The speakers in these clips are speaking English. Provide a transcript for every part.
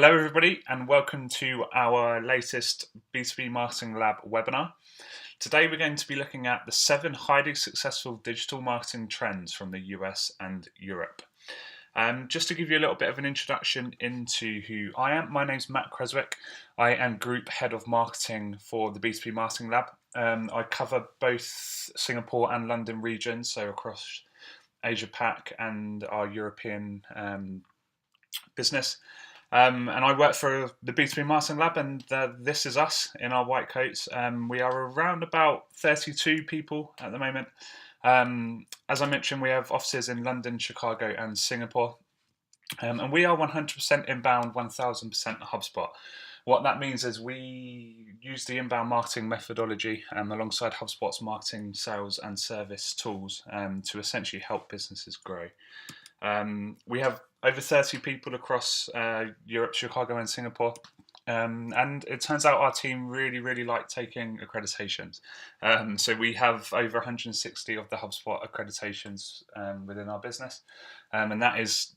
Hello, everybody, and welcome to our latest B2B Marketing Lab webinar. Today, we're going to be looking at the 7 highly successful digital marketing trends from the US and Europe. Just to give you a little bit of an introduction into who I am, my name's Matt Creswick. I am Group Head of Marketing for the B2B Marketing Lab. I cover both Singapore and London regions, so across Asia Pac and our European business. And I work for the B2B Marketing Lab, and this is us in our white coats. We are around about 32 people at the moment. As I mentioned, we have offices in London, Chicago, and Singapore. And we are 100% inbound, 1000% HubSpot. What that means is we use the inbound marketing methodology alongside HubSpot's marketing, sales, and service tools to essentially help businesses grow. We have over 30 people across Europe, Chicago, and Singapore. And it turns out our team really like taking accreditations. So we have over 160 of the HubSpot accreditations within our business. And that is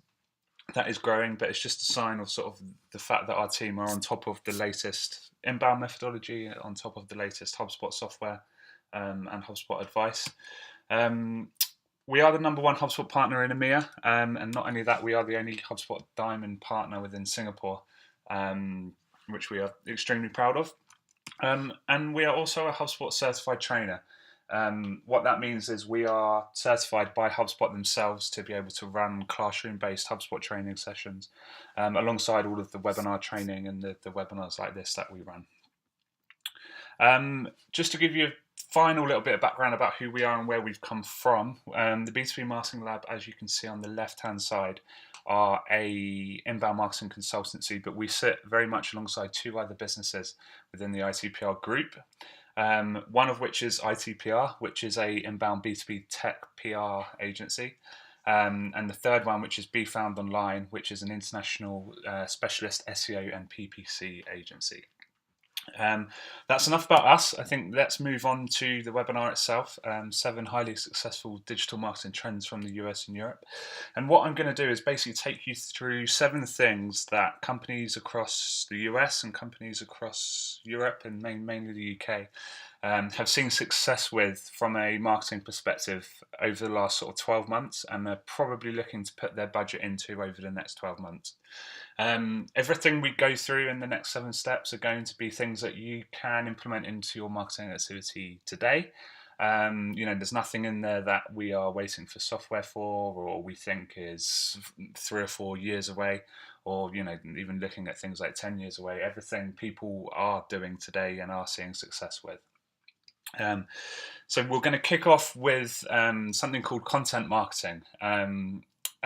growing, but it's just a sign of sort of the fact that our team are on top of the latest inbound methodology, on top of the latest HubSpot software and HubSpot advice. We are the number 1 HubSpot partner in EMEA, and not only that, we are the only HubSpot Diamond partner within Singapore, which we are extremely proud of. And we are also a HubSpot certified trainer. What that means is we are certified by HubSpot themselves to be able to run classroom-based HubSpot training sessions, alongside all of the webinar training and the webinars like this that we run. Just to give you a final little bit of background about who we are and where we've come from, the B2B Marketing Lab, as you can see on the left-hand side, are a inbound marketing consultancy, but we sit very much alongside 2 other businesses within the ITPR group. One of which is ITPR, which is a inbound B2B tech PR agency. And the third one, which is Be Found Online, which is an international specialist SEO and PPC agency. That's enough about us. I think let's move on to the webinar itself. 7 highly successful digital marketing trends from the US and Europe. And what I'm going to do is basically take you through 7 things that companies across the US and companies across Europe and mainly the UK have seen success with from a marketing perspective over the last sort of 12 months, and they're probably looking to put their budget into over the next 12 months. Everything we go through in the next 7 steps are going to be things that you can implement into your marketing activity today. There's nothing in there that we are waiting for software for, or we think is 3 or 4 years away, or even looking at things like 10 years away. Everything people are doing today and are seeing success with. So we're going to kick off with something called content marketing. And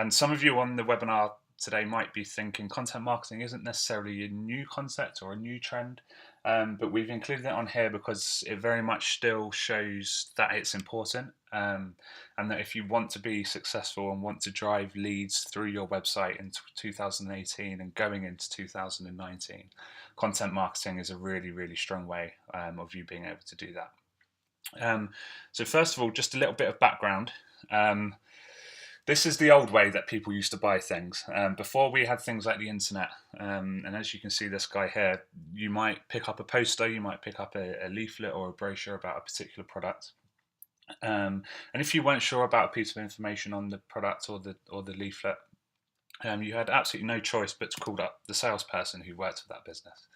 some of you on the webinar today might be thinking content marketing isn't necessarily a new concept or a new trend, but we've included it on here because it very much still shows that it's important, and that if you want to be successful and want to drive leads through your website in 2018 and going into 2019, content marketing is a really strong way of you being able to do that. So first of all, just a little bit of background. This is the old way that people used to buy things. Before we had things like the internet, and as you can see this guy here, you might pick up a poster, you might pick up a leaflet or a brochure about a particular product. And if you weren't sure about a piece of information on the product or the leaflet, you had absolutely no choice but to call up the salesperson who worked for that business.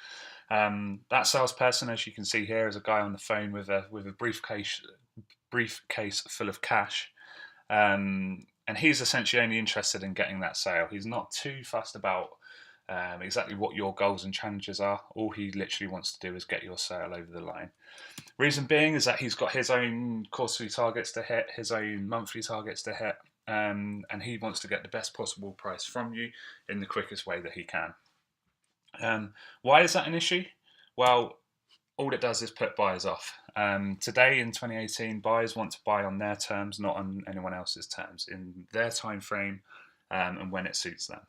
That salesperson, as you can see here, is a guy on the phone with a briefcase full of cash. And he's essentially only interested in getting that sale. He's not too fussed about exactly what your goals and challenges are. All he literally wants to do is get your sale over the line. Reason being is that he's got his own quarterly targets to hit, his own monthly targets to hit, and he wants to get the best possible price from you in the quickest way that he can. Why is that an issue? Well, all it does is put buyers off. Today in 2018, buyers want to buy on their terms, not on anyone else's terms, in their time frame and when it suits them.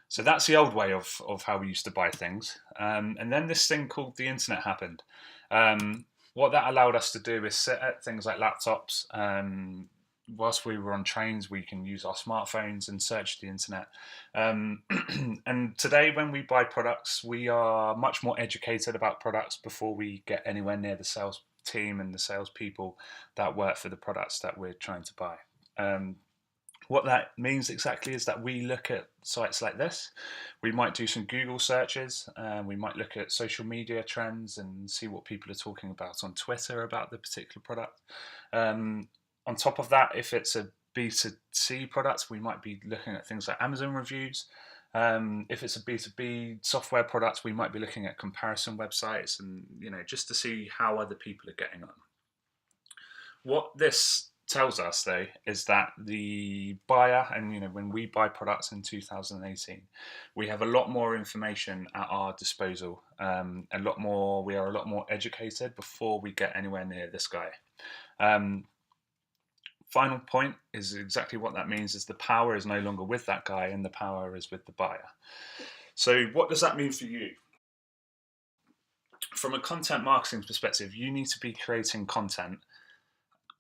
So that's the old way of how we used to buy things. And then this thing called the internet happened. What that allowed us to do is sit at things like laptops, whilst we were on trains, we can use our smartphones and search the internet. Um, and today, when we buy products, we are much more educated about products before we get anywhere near the sales team and the salespeople that work for the products that we're trying to buy. Um, what that means exactly is that we look at sites like this. We might do some Google searches. We might look at social media trends and see what people are talking about on Twitter about the particular product. Um, on top of that, if it's a B2C product, we might be looking at things like Amazon reviews. If it's a B2B software product, we might be looking at comparison websites and just to see how other people are getting on. What this tells us, though, is that the buyer, and when we buy products in 2018, we have a lot more information at our disposal. We are a lot more educated before we get anywhere near this guy. Final point is exactly what that means: is the power is no longer with that guy, and the power is with the buyer. So, what does that mean for you? From a content marketing perspective, you need to be creating content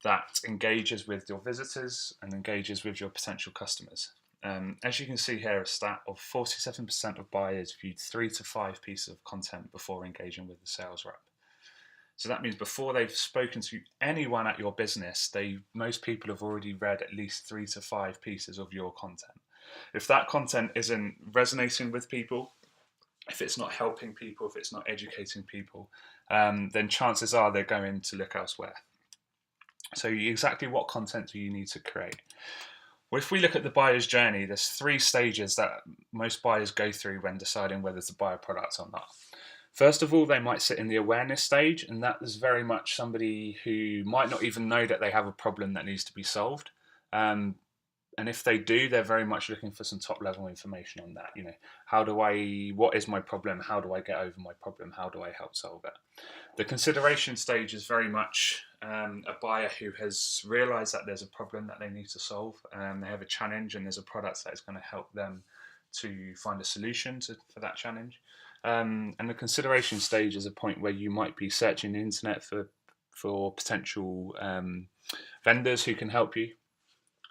that engages with your visitors and engages with your potential customers. As you can see here, a stat of 47% of buyers viewed 3 to 5 pieces of content before engaging with the sales rep. So that means before they've spoken to anyone at your business, most people have already read at least 3 to 5 pieces of your content. If that content isn't resonating with people, if it's not helping people, if it's not educating people, then chances are they're going to look elsewhere. So exactly what content do you need to create? Well, if we look at the buyer's journey, there's 3 stages that most buyers go through when deciding whether to buy a product or not. First of all, they might sit in the awareness stage, and that is very much somebody who might not even know that they have a problem that needs to be solved. And if they do, they're very much looking for some top level information on that. What is my problem? How do I get over my problem? How do I help solve it? The consideration stage is very much a buyer who has realized that there's a problem that they need to solve. They have a challenge and there's a product that is going to help them to find a solution for that challenge. And the consideration stage is a point where you might be searching the internet for potential vendors who can help you.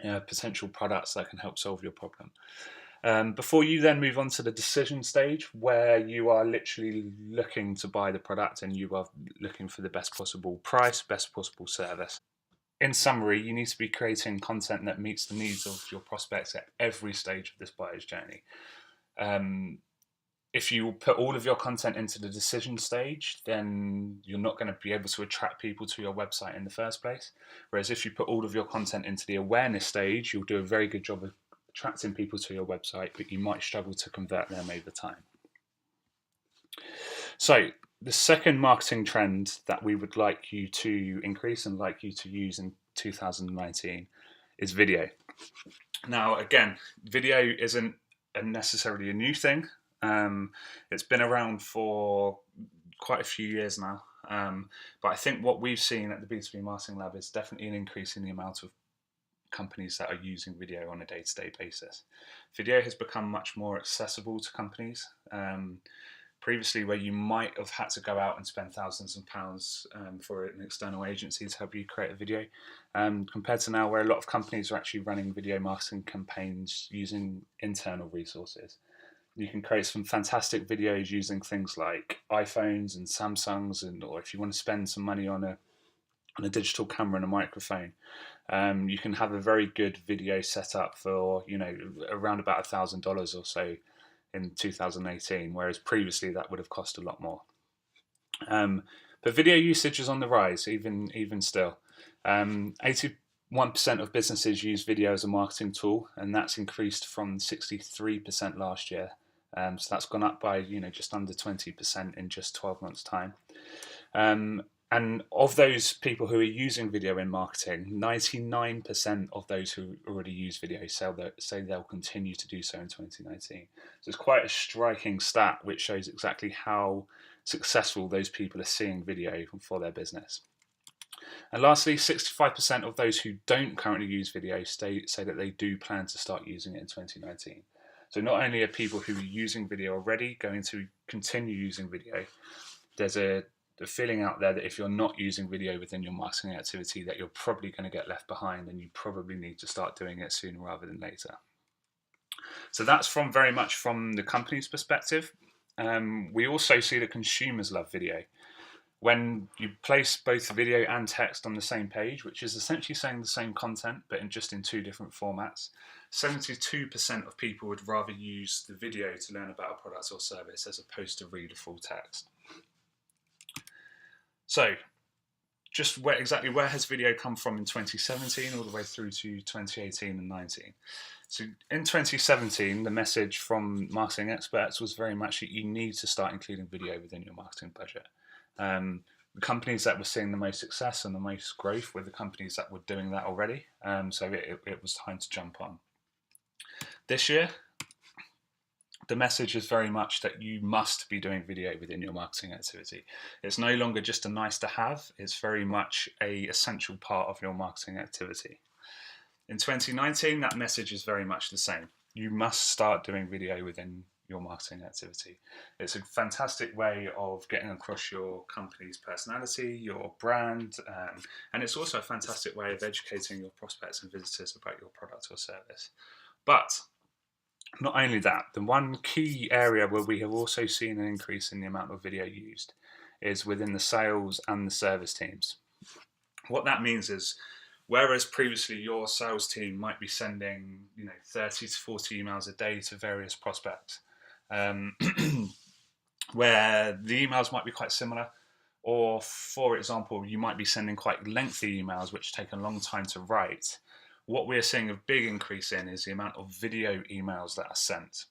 Potential products that can help solve your problem. Before you then move on to the decision stage, where you are literally looking to buy the product and you are looking for the best possible price, best possible service. In summary, you need to be creating content that meets the needs of your prospects at every stage of this buyer's journey. If you put all of your content into the decision stage, then you're not going to be able to attract people to your website in the first place. Whereas if you put all of your content into the awareness stage, you'll do a very good job of attracting people to your website, but you might struggle to convert them over time. So the second marketing trend that we would like you to increase and like you to use in 2019 is video. Now, again, video isn't necessarily a new thing. It's been around for quite a few years now, but I think what we've seen at the B2B Marketing Lab is definitely an increase in the amount of companies that are using video on a day-to-day basis. Video has become much more accessible to companies. Previously, where you might have had to go out and spend thousands of pounds for an external agency to help you create a video, compared to now where a lot of companies are actually running video marketing campaigns using internal resources. You can create some fantastic videos using things like iPhones and Samsungs, or if you want to spend some money on a digital camera and a microphone, you can have a very good video set up for around about $1,000 or so in 2018, whereas previously that would have cost a lot more. But video usage is on the rise, even still. 81% of businesses use video as a marketing tool, and that's increased from 63% last year. So that's gone up by just under 20% in just 12 months' time. And of those people who are using video in marketing, 99% of those who already use video say they'll continue to do so in 2019. So it's quite a striking stat, which shows exactly how successful those people are seeing video for their business. And lastly, 65% of those who don't currently use video say that they do plan to start using it in 2019. So not only are people who are using video already going to continue using video, there's a the feeling out there that if you're not using video within your marketing activity, that you're probably going to get left behind, and you probably need to start doing it sooner rather than later. So that's very much from the company's perspective. We also see that consumers love video. When you place both video and text on the same page, which is essentially saying the same content but just in two different formats, 72% of people would rather use the video to learn about a product or service as opposed to read a full text. So just where has video come from in 2017 all the way through to 2018 and 19? So in 2017, the message from marketing experts was very much that you need to start including video within your marketing budget. The companies that were seeing the most success and the most growth were the companies that were doing that already. So it was time to jump on. This year, the message is very much that you must be doing video within your marketing activity. It's no longer just a nice to have, it's very much an essential part of your marketing activity. In 2019, that message is very much the same. You must start doing video within your marketing activity. It's a fantastic way of getting across your company's personality, your brand, and it's also a fantastic way of educating your prospects and visitors about your product or service. But not only that, the one key area where we have also seen an increase in the amount of video used is within the sales and the service teams. What that means is, whereas previously your sales team might be sending 30 to 40 emails a day to various prospects, where the emails might be quite similar, or for example, you might be sending quite lengthy emails which take a long time to write. What we're seeing a big increase in is the amount of video emails that are sent.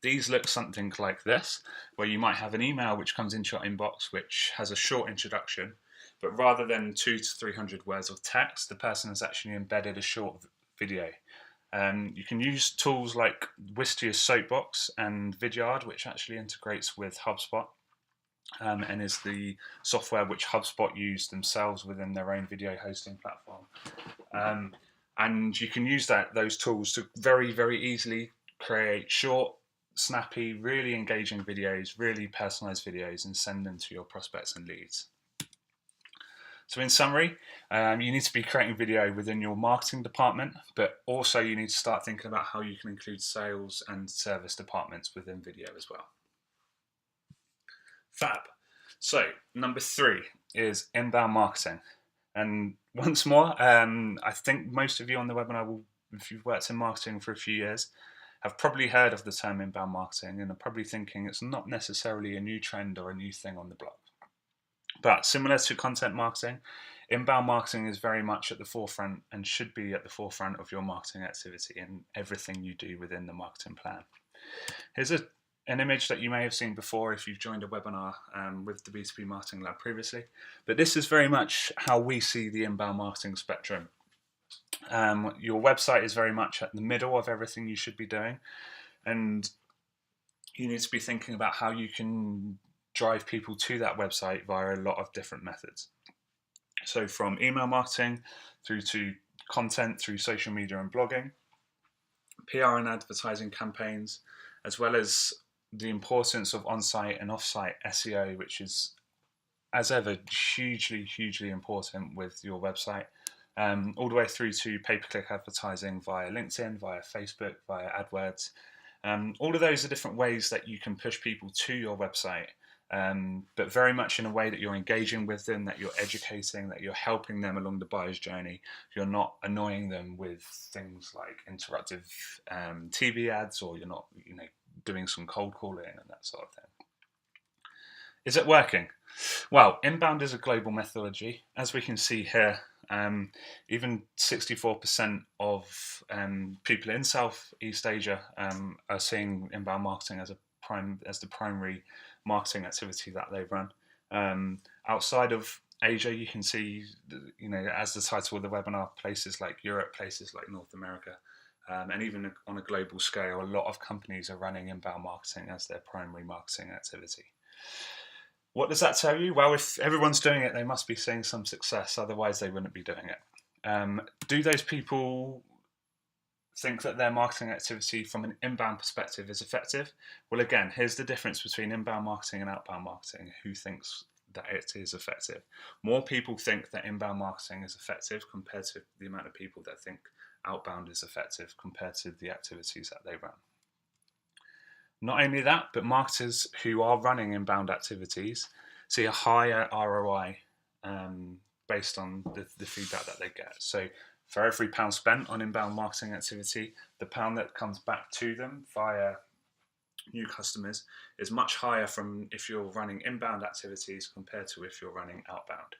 These look something like this, where you might have an email which comes into your inbox which has a short introduction, but rather than 200 to 300 words of text, the person has actually embedded a short video. You can use tools like Wistia's Soapbox and Vidyard, which actually integrates with HubSpot, and is the software which HubSpot use themselves within their own video hosting platform. And you can use those tools to very, very easily create short, snappy, really engaging videos, really personalized videos, and send them to your prospects and leads. So in summary, you need to be creating video within your marketing department, but also you need to start thinking about how you can include sales and service departments within video as well. Fab. So number 3 is inbound marketing. And once more, I think most of you on the webinar will, if you've worked in marketing for a few years, have probably heard of the term inbound marketing and are probably thinking it's not necessarily a new trend or a new thing on the block. But similar to content marketing, inbound marketing is very much at the forefront and should be at the forefront of your marketing activity and everything you do within the marketing plan. Here's an image that you may have seen before if you've joined a webinar with the B2B Marketing Lab previously. But this is very much how we see the inbound marketing spectrum. Your website is very much at the middle of everything you should be doing. And you need to be thinking about how you can drive people to that website via a lot of different methods. So from email marketing through to content through social media and blogging, PR and advertising campaigns, as well as the importance of on-site and off-site SEO, which is, as ever, hugely, hugely important with your website, all the way through to pay-per-click advertising via LinkedIn, via Facebook, via AdWords. All of those are different ways that you can push people to your website, but very much in a way that you're engaging with them, that you're educating, that you're helping them along the buyer's journey. You're not annoying them with things like interruptive TV ads, or you're not, doing some cold calling and that sort of thing. Is it working? Well, inbound is a global methodology. As we can see here, even 64% of people in Southeast Asia are seeing inbound marketing as the primary marketing activity that they run. Outside of Asia, you can see, as the title of the webinar, places like Europe, places like North America, and even on a global scale, a lot of companies are running inbound marketing as their primary marketing activity. What does that tell you? Well, if everyone's doing it, they must be seeing some success, otherwise they wouldn't be doing it. Do those people think that their marketing activity from an inbound perspective is effective? Well, again, here's the difference between inbound marketing and outbound marketing. Who thinks that it is effective. More people think that inbound marketing is effective compared to the amount of people that think outbound is effective compared to the activities that they run. Not only that, but marketers who are running inbound activities see a higher ROI based on the feedback that they get. So for every pound spent on inbound marketing activity, the pound that comes back to them via new customers is much higher from if you're running inbound activities compared to if you're running outbound.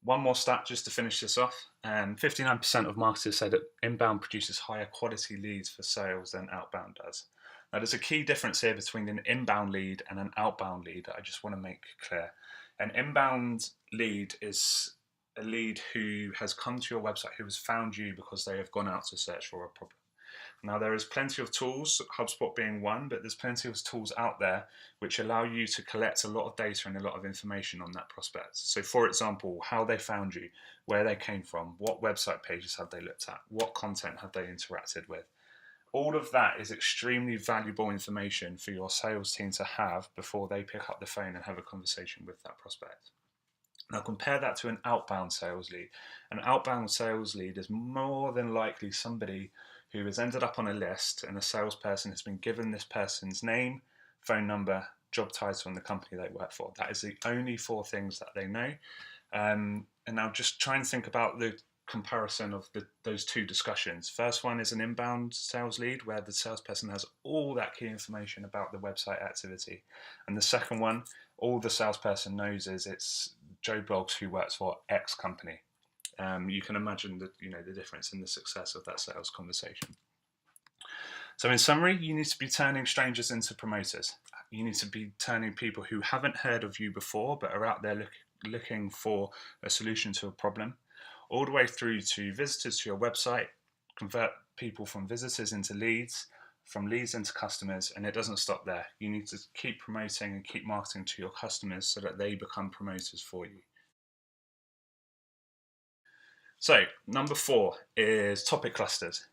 One more stat just to finish this off. 59% of marketers say that inbound produces higher quality leads for sales than outbound does. Now, there's a key difference here between an inbound lead and an outbound lead that I just want to make clear. An inbound lead is a lead who has come to your website, who has found you because they have gone out to search for a problem. Now, there is plenty of tools, HubSpot being one, but there's plenty of tools out there which allow you to collect a lot of data and a lot of information on that prospect. So, for example, how they found you, where they came from, what website pages have they looked at, what content have they interacted with. All of that is extremely valuable information for your sales team to have before they pick up the phone and have a conversation with that prospect. Now, compare that to an outbound sales lead. An outbound sales lead is more than likely somebody who has ended up on a list, and a salesperson has been given this person's name, phone number, job title, and the company they work for. That is the only 4 things that they know. And now just try and think about the comparison of those 2 discussions. First one is an inbound sales lead where the salesperson has all that key information about the website activity. And the second one, all the salesperson knows is it's Joe Bloggs who works for X company. You can imagine the difference in the success of that sales conversation. So in summary, you need to be turning strangers into promoters. You need to be turning people who haven't heard of you before but are out there looking for a solution to a problem, all the way through to visitors to your website, convert people from visitors into leads, from leads into customers, and it doesn't stop there. You need to keep promoting and keep marketing to your customers so that they become promoters for you. So, number 4 is topic clusters.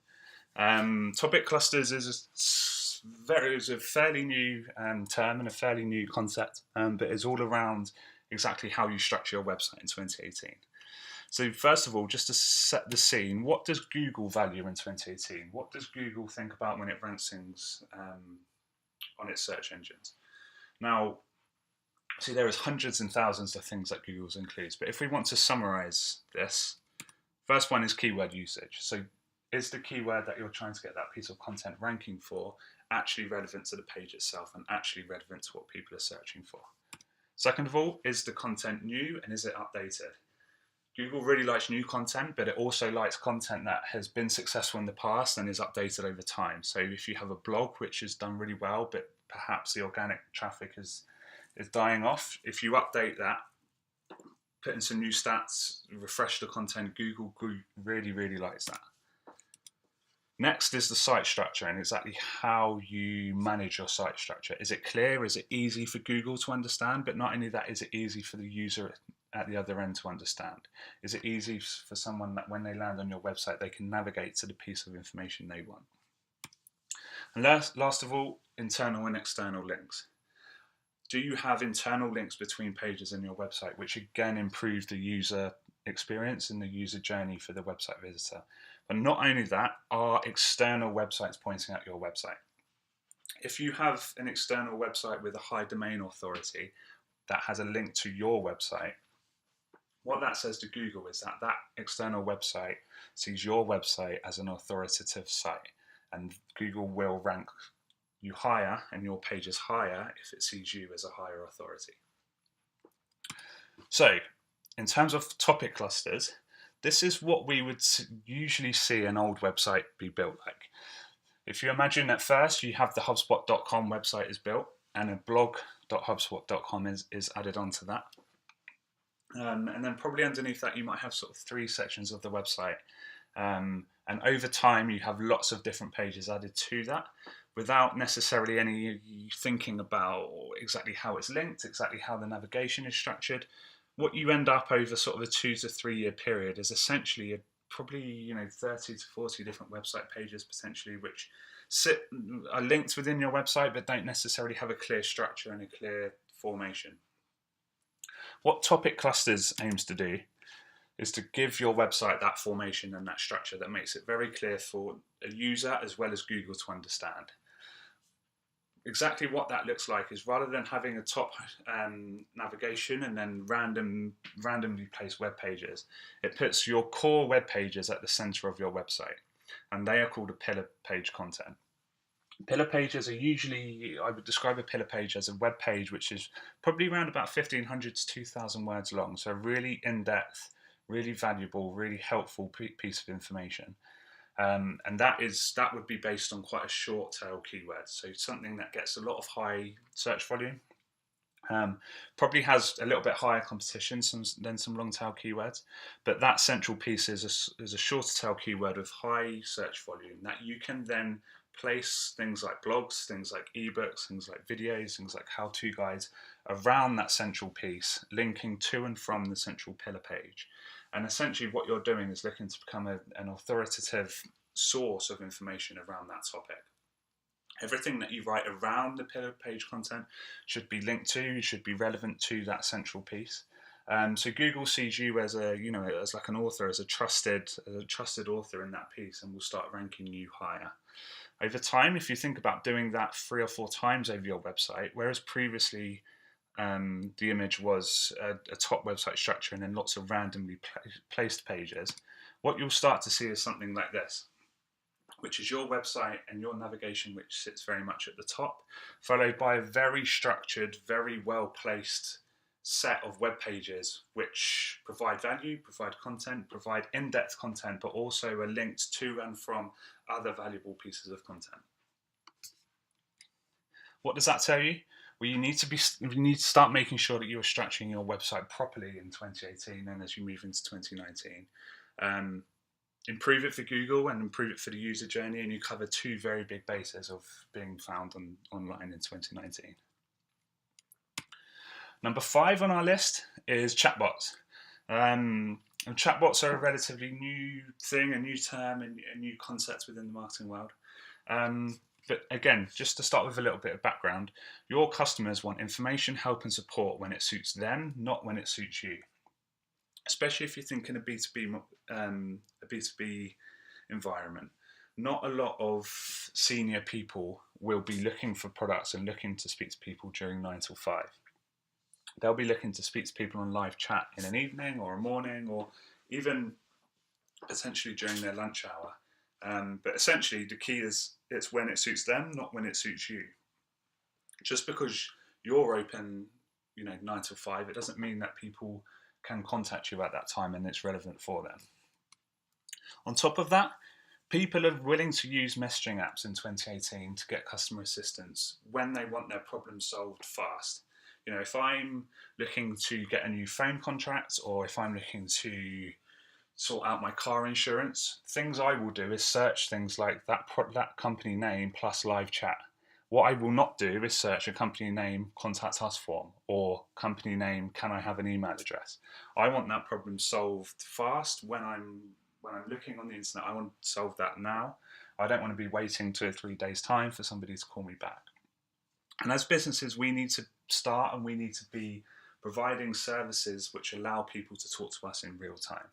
Topic clusters is a fairly new term and a fairly new concept, but it's all around exactly how you structure your website in 2018. So first of all, just to set the scene, what does Google value in 2018? What does Google think about when it ranks things on its search engines? Now, see, there is hundreds and thousands of things that Google includes, but if we want to summarize this, first one is keyword usage. So is the keyword that you're trying to get that piece of content ranking for actually relevant to the page itself and actually relevant to what people are searching for? Second of all, is the content new and is it updated? Google really likes new content, but it also likes content that has been successful in the past and is updated over time. So if you have a blog which has done really well, but perhaps the organic traffic is dying off, if you update that, put in some new stats, refresh the content, Google really, really likes that. Next is the site structure and exactly how you manage your site structure. Is it clear? Is it easy for Google to understand? But not only that, is it easy for the user at the other end to understand? Is it easy for someone that when they land on your website, they can navigate to the piece of information they want? And last of all, internal and external links. Do you have internal links between pages in your website, which again improve the user experience and the user journey for the website visitor? But not only that, are external websites pointing at your website? If you have an external website with a high domain authority that has a link to your website, what that says to Google is that that external website sees your website as an authoritative site, and Google will rank you higher and your page is higher if it sees you as a higher authority. So, in terms of topic clusters, this is what we would usually see an old website be built like. If you imagine at first you have the HubSpot.com website is built and a blog.hubspot.com is added onto that. And then probably underneath that you might have sort of 3 sections of the website. And over time you have lots of different pages added to that without necessarily any thinking about exactly how it's linked, exactly how the navigation is structured. What you end up over sort of a 2 to 3 year period is essentially probably 30 to 40 different website pages potentially, which are linked within your website, but don't necessarily have a clear structure and a clear formation. What Topic Clusters aims to do is to give your website that formation and that structure that makes it very clear for a user as well as Google to understand. Exactly what that looks like is, rather than having a top navigation and then randomly placed web pages, it puts your core web pages at the center of your website, and they are called a pillar page content. Pillar pages are usually, I would describe a pillar page as a web page which is probably around about 1,500 to 2,000 words long, so really in-depth, really valuable, really helpful piece of information. And that would be based on quite a short tail keyword, so something that gets a lot of high search volume. Probably has a little bit higher competition than some long tail keywords, but that central piece is a shorter tail keyword with high search volume that you can then place things like blogs, things like ebooks, things like videos, things like how-to guides around that central piece, linking to and from the central pillar page. And essentially what you're doing is looking to become an authoritative source of information around that topic. Everything that you write around the pillar page content should be linked to, should be relevant to that central piece. So Google sees you as as like an author, as a trusted author in that piece, and will start ranking you higher. Over time, if you think about doing that 3 or 4 times over your website, whereas previously the image was a top website structure and then lots of randomly placed pages, what you'll start to see is something like this, which is your website and your navigation, which sits very much at the top, followed by a very structured, very well placed set of web pages which provide value, provide content, provide in-depth content, but also are linked to and from other valuable pieces of content. What does that tell you? Well, you need to start making sure that you are structuring your website properly in 2018 and as you move into 2019. Improve it for Google and improve it for the user journey, and you cover 2 very big bases of being found online in 2019. Number 5 on our list is chatbots. And chatbots are a relatively new thing, a new term, and a new concept within the marketing world. But again, just to start with a little bit of background, your customers want information, help and support when it suits them, not when it suits you. Especially if you're thinking a B2B environment. Not a lot of senior people will be looking for products and looking to speak to people during 9 till 5. They'll be looking to speak to people on live chat in an evening or a morning, or even potentially during their lunch hour. But essentially the key is it's when it suits them, not when it suits you. Just because you're open, 9 till 5, it doesn't mean that people can contact you at that time and it's relevant for them. On top of that, people are willing to use messaging apps in 2018 to get customer assistance when they want their problem solved fast. If I'm looking to get a new phone contract, or if I'm looking to sort out my car insurance, things I will do is search things like that company name plus live chat. What I will not do is search a company name contact us form, or company name can I have an email address. I want that problem solved fast. When I'm looking on the internet, I want to solve that now. I don't want to be waiting 2 or 3 days time for somebody to call me back. And as businesses, we need to start and we need to be providing services which allow people to talk to us in real time.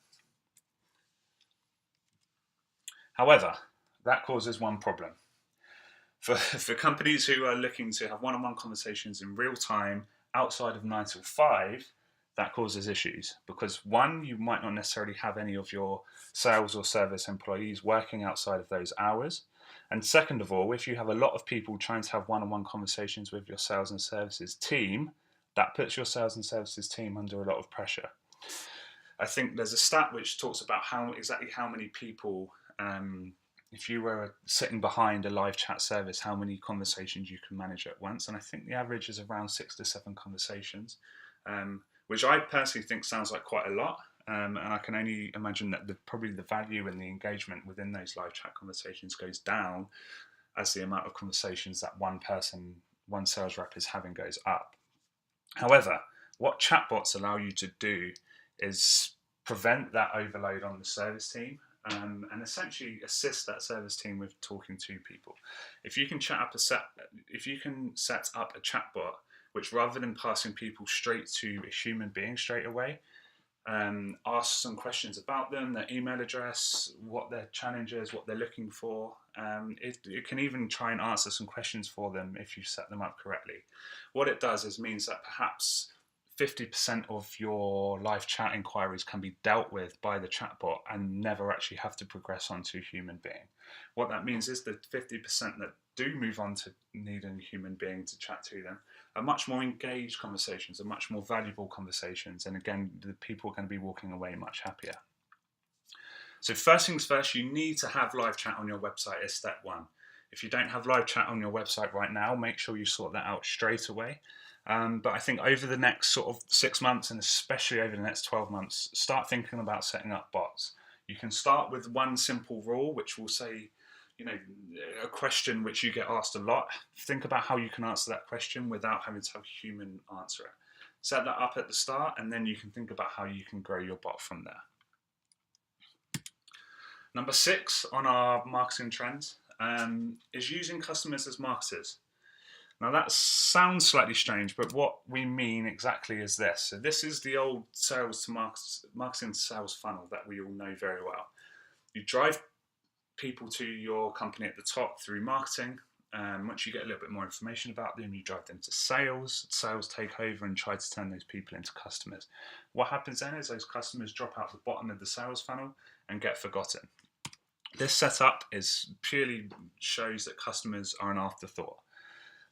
However, that causes one problem. For companies who are looking to have one-on-one conversations in real time outside of 9 till 5, that causes issues. Because 1, you might not necessarily have any of your sales or service employees working outside of those hours. And second of all, if you have a lot of people trying to have one-on-one conversations with your sales and services team, that puts your sales and services team under a lot of pressure. I think there's a stat which talks about exactly how many people, if you were sitting behind a live chat service, how many conversations you can manage at once. And I think the average is around 6 to 7 conversations, which I personally think sounds like quite a lot. And I can only imagine that probably the value and the engagement within those live chat conversations goes down as the amount of conversations that one sales rep is having goes up. However, what chatbots allow you to do is prevent that overload on the service team. and essentially assist that service team with talking to people. If you can if you can set up a chatbot, which rather than passing people straight to a human being straight away, ask some questions about them, their email address, what their challenge is, what they're looking for. It can even try and answer some questions for them if you set them up correctly. What it does is means that perhaps 50% of your live chat inquiries can be dealt with by the chatbot and never actually have to progress on to a human being. What that means is the 50% that do move on to needing a human being to chat to them are much more engaged conversations, are much more valuable conversations, and again, the people are going to be walking away much happier. So first things first, you need to have live chat on your website as step one. If you don't have live chat on your website right now, make sure you sort that out straight away. But I think over the next sort of 6 months, and especially over the next 12 months, start thinking about setting up bots. You can start with one simple rule, which will say, a question which you get asked a lot. Think about how you can answer that question without having to have a human answer it. Set that up at the start, and then you can think about how you can grow your bot from there. Number 6 on our marketing trends is using customers as marketers. Now that sounds slightly strange, but what we mean exactly is this. So this is the old marketing to sales funnel that we all know very well. You drive people to your company at the top through marketing. Once you get a little bit more information about them, you drive them to sales. Sales take over and try to turn those people into customers. What happens then is those customers drop out the bottom of the sales funnel and get forgotten. This setup purely shows that customers are an afterthought.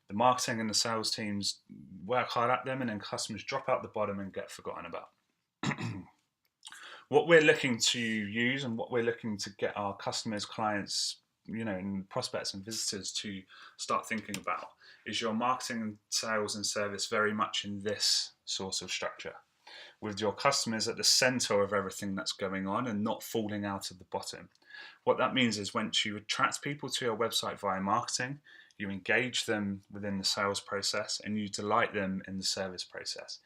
The marketing and the sales teams work hard at them, and then customers drop out the bottom and get forgotten about. What we're looking to use and what we're looking to get our customers, clients, and prospects and visitors to start thinking about is your marketing and sales and service very much in this sort of structure, with your customers at the center of everything that's going on and not falling out of the bottom. What that means is once you attract people to your website via marketing, you engage them within the sales process, and you delight them in the service process.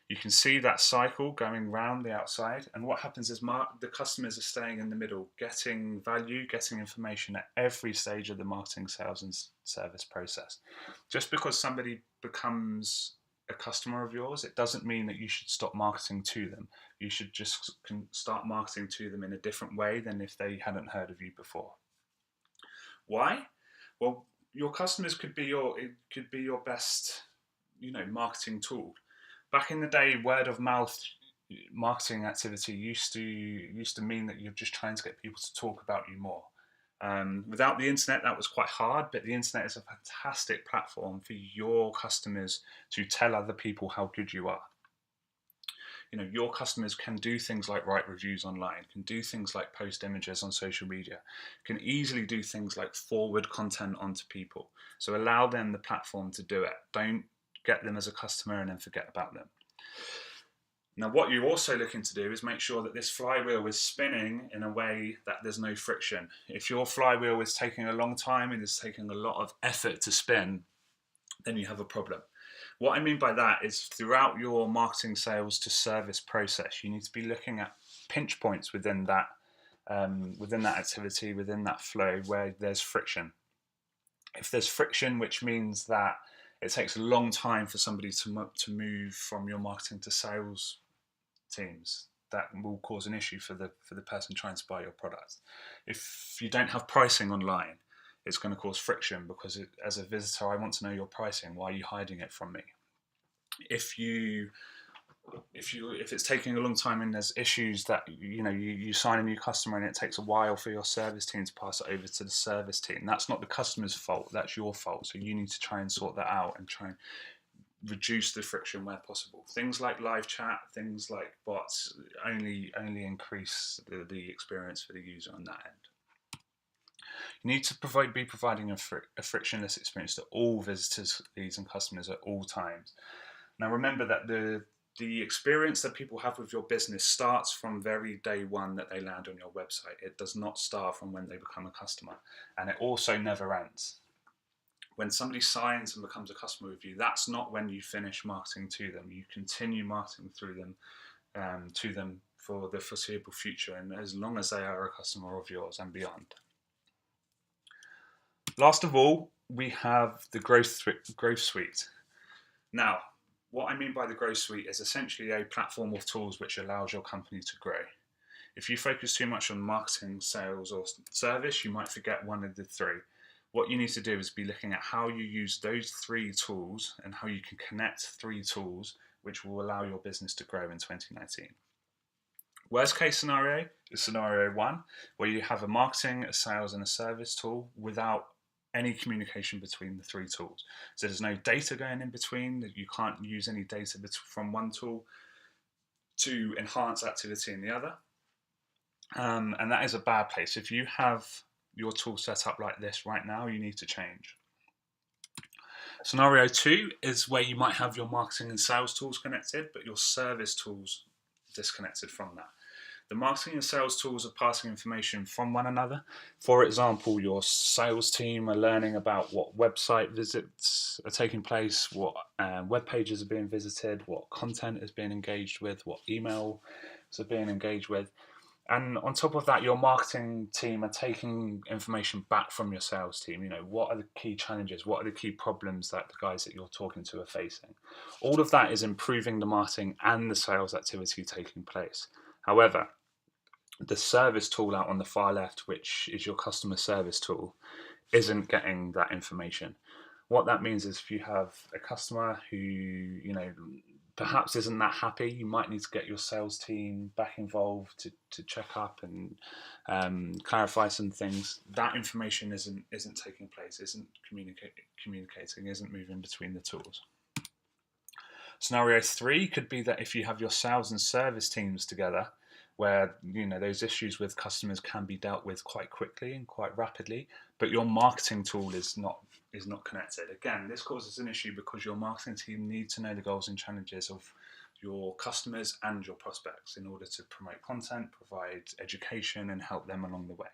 You can see that cycle going round the outside, and what happens is the customers are staying in the middle, getting value, getting information at every stage of the marketing, sales and service process. Just because somebody becomes a customer of yours, it doesn't mean that you should stop marketing to them. You should just start marketing to them in a different way than if they hadn't heard of you before. Why? Well, your customers could be your best, marketing tool. Back in the day, word of mouth marketing activity used to mean that you're just trying to get people to talk about you more. Without the internet, that was quite hard, but the internet is a fantastic platform for your customers to tell other people how good you are. Your customers can do things like write reviews online, can do things like post images on social media, can easily do things like forward content onto people. So allow them the platform to do it. Don't get them as a customer and then forget about them. Now, what you're also looking to do is make sure that this flywheel is spinning in a way that there's no friction. If your flywheel is taking a long time and is taking a lot of effort to spin, then you have a problem. What I mean by that is throughout your marketing, sales to service process, you need to be looking at pinch points within that activity, within that flow where there's friction. If there's friction, which means that it takes a long time for somebody to move from your marketing to sales teams, that will cause an issue for the person trying to buy your product. If you don't have pricing online, it's going to cause friction because as a visitor, I want to know your pricing. Why are you hiding it from me? If it's taking a long time and there's issues that you sign a new customer and it takes a while for your service team to pass it over to the service team, that's not the customer's fault. That's your fault. So you need to try and sort that out and try and reduce the friction where possible. Things like live chat, things like bots only increase the experience for the user on that end. You need to be providing a frictionless experience to all visitors, leads, and customers at all times. Now, remember that the experience that people have with your business starts from very day one that they land on your website. It does not start from when they become a customer, and it also never ends. When somebody signs and becomes a customer with you, that's not when you finish marketing to them. You continue marketing through them to them for the foreseeable future, and as long as they are a customer of yours and beyond. Last of all, we have the growth suite. Now, what I mean by the growth suite is essentially a platform of tools which allows your company to grow. If you focus too much on marketing, sales, or service, you might forget one of the three. What you need to do is be looking at how you use those three tools and how you can connect three tools which will allow your business to grow in 2019. Worst case scenario is scenario one, where you have a marketing, a sales, and a service tool without any communication between the three tools. So there's no data going in between, that you can't use any data from one tool to enhance activity in the other. And that is a bad place. If you have your tool set up like this right now, you need to change. Scenario two is where you might have your marketing and sales tools connected, but your service tools disconnected from that. The marketing and sales tools are passing information from one another. For example, your sales team are learning about what website visits are taking place, what web pages are being visited, what content is being engaged with, what emails are being engaged with. And on top of that, your marketing team are taking information back from your sales team. You know, what are the key challenges? What are the key problems that the guys that you're talking to are facing? All of that is improving the marketing and the sales activity taking place. However, the service tool out on the far left, which is your customer service tool, isn't getting that information. What that means is if you have a customer who, you know, perhaps isn't that happy, you might need to get your sales team back involved to check up and clarify some things. That information isn't taking place, isn't communicating, isn't moving between the tools. Scenario three could be that if you have your sales and service teams together, where, you know, those issues with customers can be dealt with quite quickly and quite rapidly, but your marketing tool is not connected. Again, this causes an issue because your marketing team need to know the goals and challenges of your customers and your prospects in order to promote content, provide education, and help them along the way.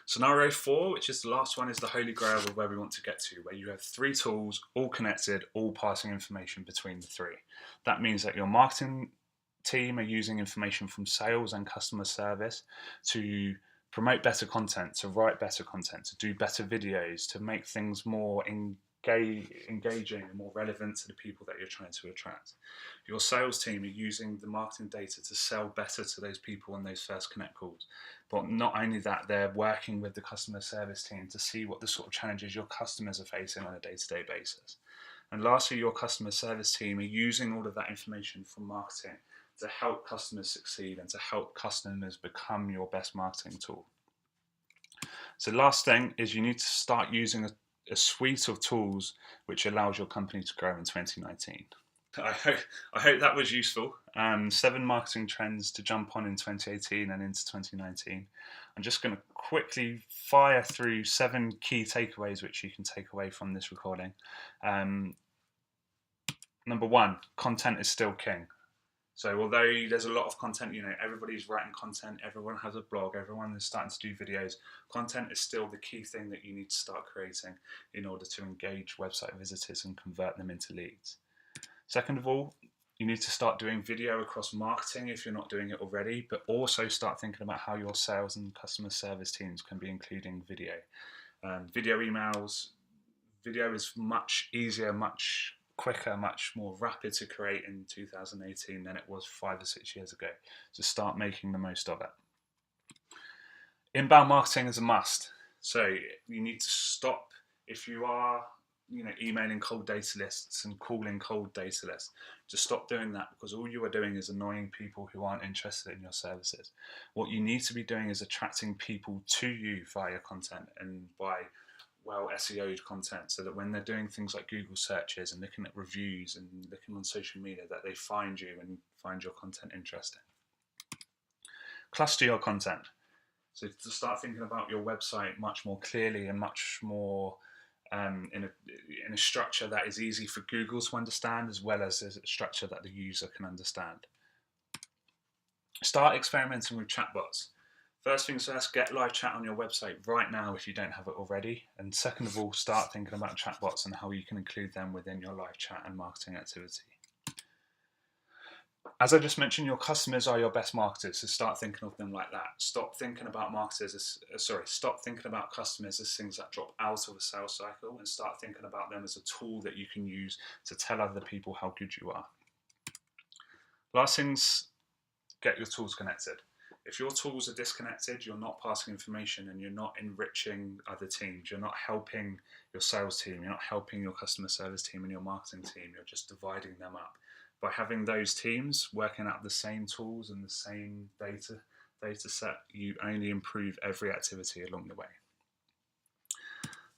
Scenario four, which is the last one, is the Holy Grail of where we want to get to, where you have three tools, all connected, all passing information between the three. That means that your marketing team are using information from sales and customer service to promote better content, to write better content, to do better videos, to make things more engaging and more relevant to the people that you're trying to attract. Your sales team are using the marketing data to sell better to those people on those first connect calls. But not only that, they're working with the customer service team to see what the sort of challenges your customers are facing on a day-to-day basis. And lastly, your customer service team are using all of that information from marketing to help customers succeed and to help customers become your best marketing tool. So last thing is you need to start using a suite of tools which allows your company to grow in 2019. I hope that was useful. 7 marketing trends to jump on in 2018 and into 2019. I'm just going to quickly fire through 7 key takeaways which you can take away from this recording. Number 1, content is still king. So although there's a lot of content, you know, everybody's writing content, everyone has a blog, everyone is starting to do videos, content is still the key thing that you need to start creating in order to engage website visitors and convert them into leads. Second of all, you need to start doing video across marketing if you're not doing it already, but also start thinking about how your sales and customer service teams can be including video. Video emails, video is much easier, much quicker, much more rapid to create in 2018 than it was 5 or 6 years ago. So start making the most of it. Inbound marketing is a must. So you need to stop, if you are, you know, emailing cold data lists and calling cold data lists, just stop doing that, because all you are doing is annoying people who aren't interested in your services. What you need to be doing is attracting people to you via content and by well SEO'd content, so that when they're doing things like Google searches and looking at reviews and looking on social media, that they find you and find your content interesting. Cluster your content. So to start thinking about your website much more clearly and much more in a structure that is easy for Google to understand, as well as a structure that the user can understand. Start experimenting with chatbots. First things first, get live chat on your website right now if you don't have it already. And second of all, start thinking about chatbots and how you can include them within your live chat and marketing activity. As I just mentioned, your customers are your best marketers, so start thinking of them like that. Stop thinking about stop thinking about customers as things that drop out of a sales cycle, and start thinking about them as a tool that you can use to tell other people how good you are. Last things, get your tools connected. If your tools are disconnected, you're not passing information and you're not enriching other teams. You're not helping your sales team. You're not helping your customer service team and your marketing team. You're just dividing them up. By having those teams working out the same tools and the same data set, you only improve every activity along the way.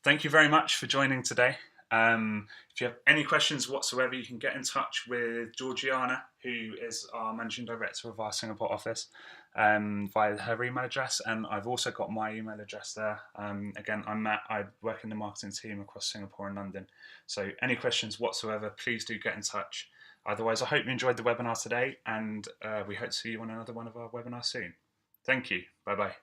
Thank you very much for joining today. If you have any questions whatsoever, you can get in touch with Georgiana, who is our Managing Director of our Singapore office, via her email address, and I've also got my email address there. Again, I'm Matt. I work in the marketing team across Singapore and London. So any questions whatsoever, please do get in touch. Otherwise, I hope you enjoyed the webinar today, and we hope to see you on another one of our webinars soon. Thank you. Bye-bye.